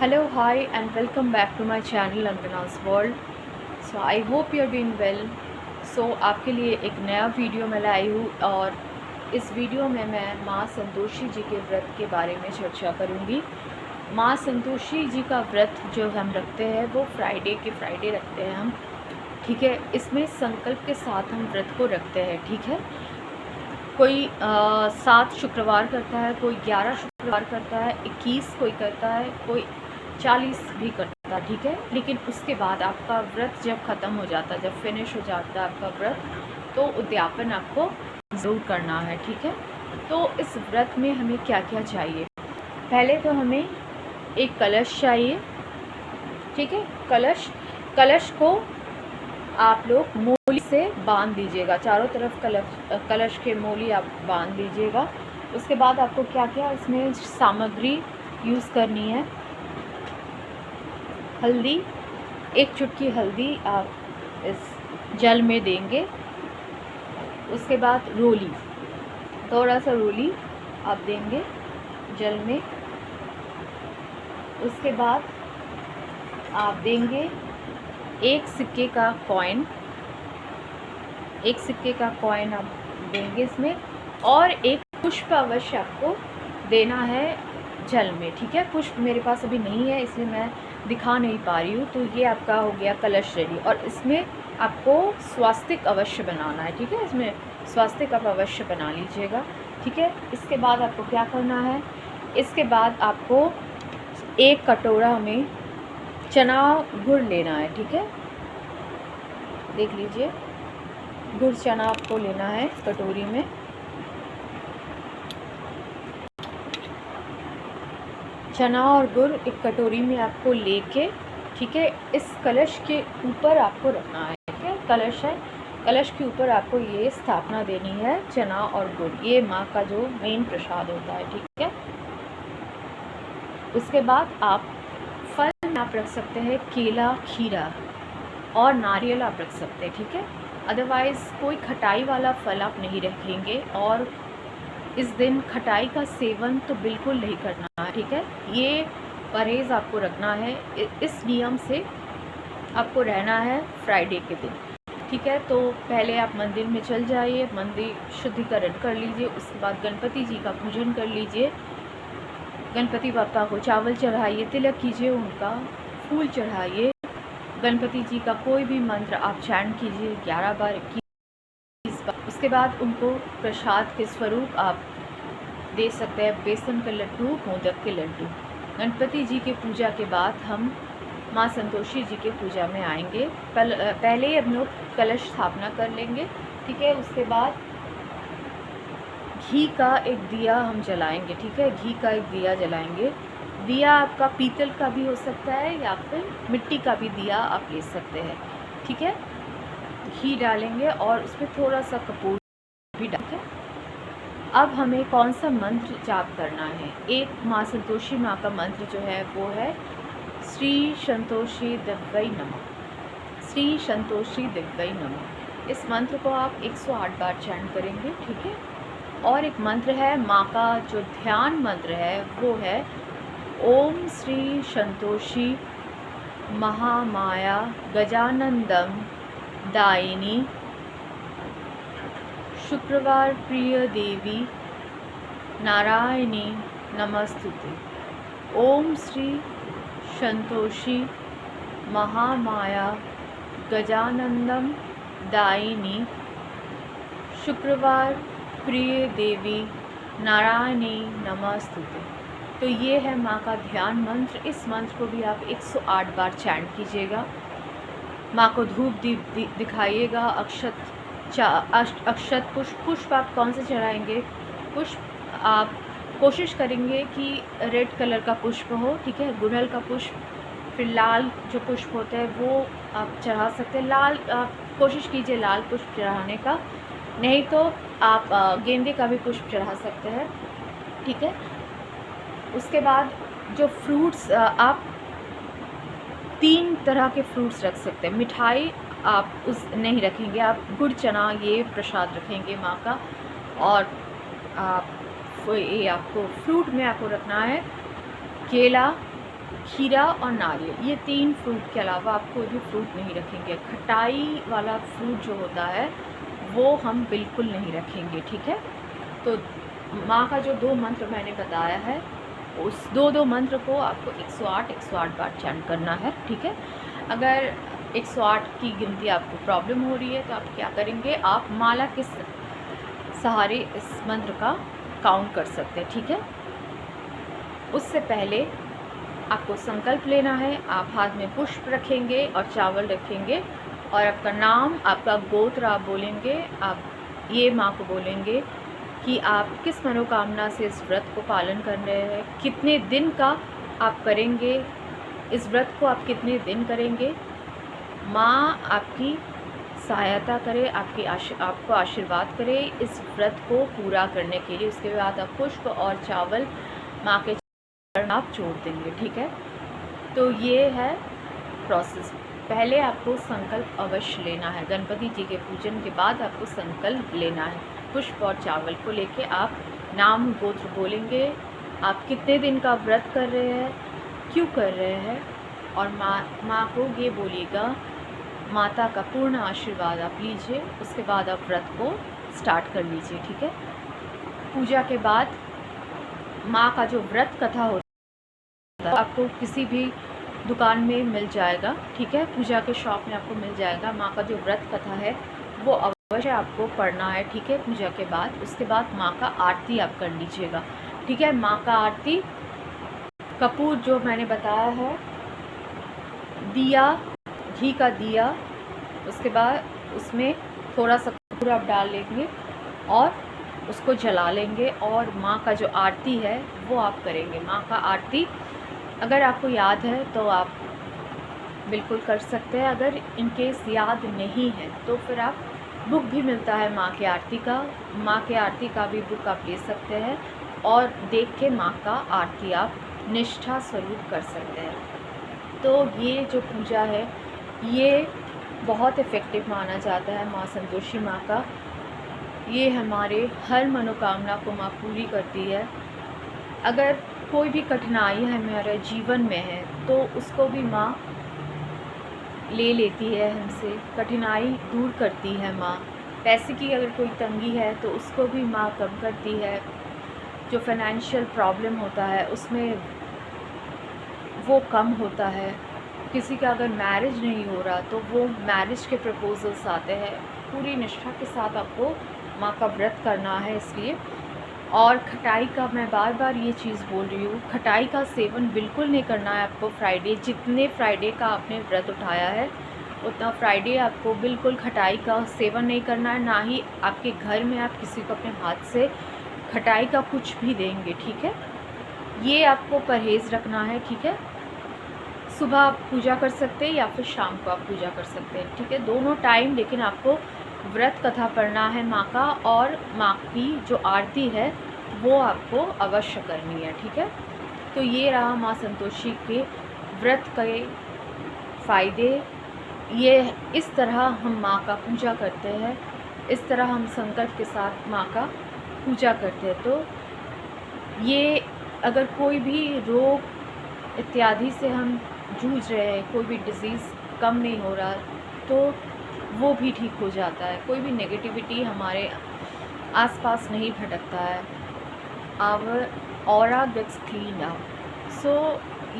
Hello, hi, and welcome back to my channel Anjana's World. So I hope you're doing well. So आपके लिए एक नया video मैं लाई हूँ और इस वीडियो में मैं माँ संतोषी जी के व्रत के बारे में चर्चा करूँगी। माँ संतोषी जी का व्रत जो हम रखते हैं वो फ्राइडे के फ्राइडे रखते हैं हम, ठीक है। इसमें संकल्प के साथ हम व्रत को रखते हैं, ठीक है। कोई 7 शुक्रवार करता है, कोई 11 शुक्रवार करता है, 21 कोई करता है, कोई 40 भी करता है, ठीक है। लेकिन उसके बाद आपका व्रत जब ख़त्म हो जाता है, जब फिनिश हो जाता है आपका व्रत, तो उद्यापन आपको ज़रूर करना है, ठीक है। तो इस व्रत में हमें क्या क्या चाहिए? पहले तो हमें एक कलश चाहिए, ठीक है। कलश को आप लोग मूली से बांध दीजिएगा, चारों तरफ कलश के मूली आप बांध दीजिएगा। उसके बाद आपको क्या क्या इसमें सामग्री यूज़ करनी है? हल्दी, एक चुटकी हल्दी आप इस जल में देंगे। उसके बाद रोली, थोड़ा सा रोली आप देंगे जल में। उसके बाद आप देंगे एक सिक्के का कॉइन आप देंगे इसमें, और एक पुष्प अवश्य आपको देना है जल में, ठीक है। पुष्प मेरे पास अभी नहीं है इसलिए मैं दिखा नहीं पा रही हूँ। तो ये आपका हो गया कलश रेडी। और इसमें आपको स्वास्तिक अवश्य बनाना है, ठीक है। इसमें स्वास्तिक आप अवश्य बना लीजिएगा, ठीक है। इसके बाद आपको क्या करना है? इसके बाद आपको एक कटोरा में चना गुड़ लेना है, ठीक है। देख लीजिए, गुड़ चना आपको लेना है कटोरी में। चना और गुड़ एक कटोरी में आपको लेके, ठीक है, इस कलश के ऊपर आपको रखना है, ठीक है। कलश है, कलश के ऊपर आपको ये स्थापना देनी है, चना और गुड़, ये माँ का जो मेन प्रसाद होता है, ठीक है। उसके बाद आप फल में आप रख सकते हैं केला, खीरा और नारियल आप रख सकते हैं, ठीक है। अदरवाइज़ कोई खटाई वाला फल आप नहीं रखेंगे, और इस दिन खटाई का सेवन तो बिल्कुल नहीं करना है, ठीक है। ये परहेज़ आपको रखना है, इस नियम से आपको रहना है फ्राइडे के दिन, ठीक है। तो पहले आप मंदिर में चल जाइए, मंदिर शुद्धिकरण कर लीजिए। उसके बाद गणपति जी का पूजन कर लीजिए, गणपति बापा को चावल चढ़ाइए, तिलक कीजिए, उनका फूल चढ़ाइए। गणपति जी का कोई भी मंत्र आप चैंट कीजिए 11 बार, 21 बार। उसके बाद उनको प्रसाद के स्वरूप आप दे सकते हैं बेसन के लड्डू, मोदक के लड्डू। गणपति जी के पूजा के बाद हम माँ संतोषी जी के पूजा में आएंगे। पहले हम लोग कलश स्थापना कर लेंगे, ठीक है। उसके बाद घी का एक दिया हम जलाएंगे, ठीक है। घी का एक दिया जलाएंगे। दिया आपका पीतल का भी हो सकता है या फिर मिट्टी का भी दिया आप ले सकते हैं, ठीक है। घी डालेंगे और उसमें थोड़ा सा कपूर भी डालेंगे। अब हमें कौन सा मंत्र जाप करना है? एक माँ संतोषी माँ का मंत्र जो है वो है श्री संतोषी दिव्यै नमः, श्री संतोषी दिव्यै नमः। इस मंत्र को आप 108 बार चैंट करेंगे, ठीक है। और एक मंत्र है माँ का, जो ध्यान मंत्र है वो है ओम श्री संतोषी महामाया गजानंदम दायिनी शुक्रवार प्रिय देवी नारायणी नमस्तुते। ओम श्री संतोषी महामाया गजानंदम दायिनी शुक्रवार प्रिय देवी नारायणी नमस्तुते। तो ये है माँ का ध्यान मंत्र। इस मंत्र को भी आप 108 बार चैंट कीजिएगा। माँ को धूप दीप दिखाइएगा। अक्षत पुष्प आप कौन से चढ़ाएंगे? पुष्प आप कोशिश करेंगे कि रेड कलर का पुष्प हो, ठीक है। गुड़हल का पुष्प, फिर लाल जो पुष्प होते हैं वो आप चढ़ा सकते हैं। लाल आप कोशिश कीजिए लाल पुष्प चढ़ाने का, नहीं तो आप गेंदे का भी पुष्प चढ़ा सकते हैं, ठीक है। उसके बाद जो फ्रूट्स आप 3 तरह के फ्रूट्स रख सकते हैं। मिठाई आप उस नहीं रखेंगे, आप गुड़ चना ये प्रसाद रखेंगे माँ का। और आप ये आपको फ्रूट में आपको रखना है केला, खीरा और नारियल, ये 3 फ्रूट के अलावा आप कोई भी फ्रूट नहीं रखेंगे। खटाई वाला फ्रूट जो होता है वो हम बिल्कुल नहीं रखेंगे, ठीक है। तो माँ का जो 2 मंत्र मैंने बताया है, उस 2-2 मंत्र को आपको 108 बार चैंट करना है, ठीक है। अगर 108 की गिनती आपको प्रॉब्लम हो रही है तो आप क्या करेंगे, आप माला के सहारे इस मंत्र का काउंट कर सकते हैं, ठीक है। उससे पहले आपको संकल्प लेना है। आप हाथ में पुष्प रखेंगे और चावल रखेंगे और आपका नाम, आपका गोत्र आप बोलेंगे। आप ये माँ को बोलेंगे कि आप किस मनोकामना से इस व्रत को पालन कर रहे हैं, कितने दिन का आप करेंगे, इस व्रत को आप कितने दिन करेंगे। माँ आपकी सहायता करे, आपको आशीर्वाद करे इस व्रत को पूरा करने के लिए। उसके बाद आप पुष्प और चावल माँ के चरण आप छोड़ देंगे, ठीक है। तो ये है प्रोसेस। पहले आपको संकल्प अवश्य लेना है। गणपति जी के पूजन के बाद आपको संकल्प लेना है। पुष्प और चावल को लेके आप नाम गोत्र बोलेंगे, आप कितने दिन का व्रत कर रहे हैं, क्यों कर रहे हैं, और माँ को ये बोलिएगा, माता का पूर्ण आशीर्वाद आप लीजिए। उसके बाद आप व्रत को स्टार्ट कर लीजिए, ठीक है। पूजा के बाद माँ का जो व्रत कथा होता है आपको किसी भी दुकान में मिल जाएगा, ठीक है। पूजा के शॉप में आपको मिल जाएगा। माँ का जो व्रत कथा है वो अवश्य आपको पढ़ना है, ठीक है, पूजा के बाद। उसके बाद माँ का आरती आप कर लीजिएगा, ठीक है। माँ का आरती, कपूर जो मैंने बताया है, दिया, घी का दिया, उसके बाद उसमें थोड़ा सा कपूर आप डाल लेंगे और उसको जला लेंगे और माँ का जो आरती है वो आप करेंगे। माँ का आरती अगर आपको याद है तो आप बिल्कुल कर सकते हैं। अगर इन केस याद नहीं है तो फिर आप बुक भी मिलता है माँ की आरती का, माँ के आरती का भी बुक आप ले सकते हैं और देख के माँ का आरती आप निष्ठा स्वरूप कर सकते हैं। तो ये जो पूजा है ये बहुत इफ़ेक्टिव माना जाता है माँ संतोषी माँ का। ये हमारे हर मनोकामना को माँ पूरी करती है। अगर कोई भी कठिनाई हमारे जीवन में है तो उसको भी माँ ले लेती है हमसे, कठिनाई दूर करती है माँ। पैसे की अगर कोई तंगी है तो उसको भी माँ कम करती है। जो फाइनेंशियल प्रॉब्लम होता है उसमें वो कम होता है। किसी का अगर मैरिज नहीं हो रहा तो वो मैरिज के प्रपोजल्स आते हैं। पूरी निष्ठा के साथ आपको माँ का व्रत करना है इसलिए। और खटाई का मैं बार बार ये चीज़ बोल रही हूँ, खटाई का सेवन बिल्कुल नहीं करना है आपको। फ्राइडे, जितने फ्राइडे का आपने व्रत उठाया है उतना फ्राइडे आपको बिल्कुल खटाई का सेवन नहीं करना है। ना ही आपके घर में आप किसी को अपने हाथ से खटाई का कुछ भी देंगे, ठीक है। ये आपको परहेज़ रखना है, ठीक है। सुबह आप पूजा कर सकते हैं या फिर शाम को आप पूजा कर सकते हैं, ठीक है, दोनों टाइम। लेकिन आपको व्रत कथा पढ़ना है माँ का, और माँ की जो आरती है वो आपको अवश्य करनी है, ठीक है। तो ये रहा माँ संतोषी के व्रत के फ़ायदे। ये इस तरह हम माँ का पूजा करते हैं, इस तरह हम संकल्प के साथ माँ का पूजा करते हैं। तो ये अगर कोई भी रोग इत्यादि से हम जूझ रहे हैं, कोई भी डिज़ीज़ कम नहीं हो रहा तो वो भी ठीक हो जाता है। कोई भी नेगेटिविटी हमारे आसपास नहीं भटकता है। Our aura gets clean up. So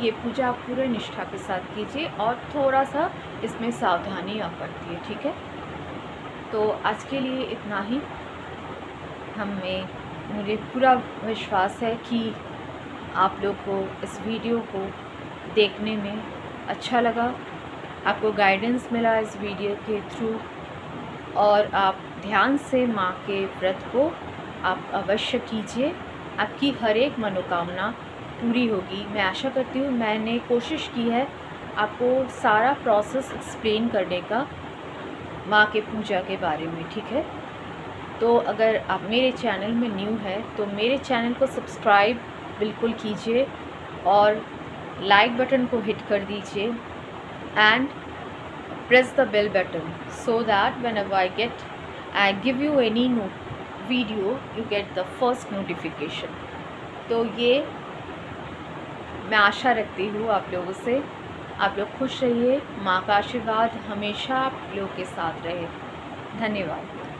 ये पूजा आप पूरे निष्ठा के साथ कीजिए और थोड़ा सा इसमें सावधानी आप बरतिए, ठीक है। तो आज के लिए इतना ही। मुझे पूरा विश्वास है कि आप लोग को इस वीडियो को देखने में अच्छा लगा, आपको गाइडेंस मिला इस वीडियो के थ्रू, और आप ध्यान से माँ के व्रत को आप अवश्य कीजिए। आपकी हर एक मनोकामना पूरी होगी। मैं आशा करती हूँ मैंने कोशिश की है आपको सारा प्रोसेस एक्सप्लेन करने का माँ के पूजा के बारे में, ठीक है। तो अगर आप मेरे चैनल में न्यू है तो मेरे चैनल को सब्सक्राइब बिल्कुल कीजिए और लाइक बटन को हिट कर दीजिए and press the bell button so that whenever I give you any video you get the first notification। तो ये मैं आशा रखती हूँ आप लोगों से। आप लोग खुश रहिए, माँ का आशीर्वाद हमेशा आप लोग के साथ रहे। धन्यवाद।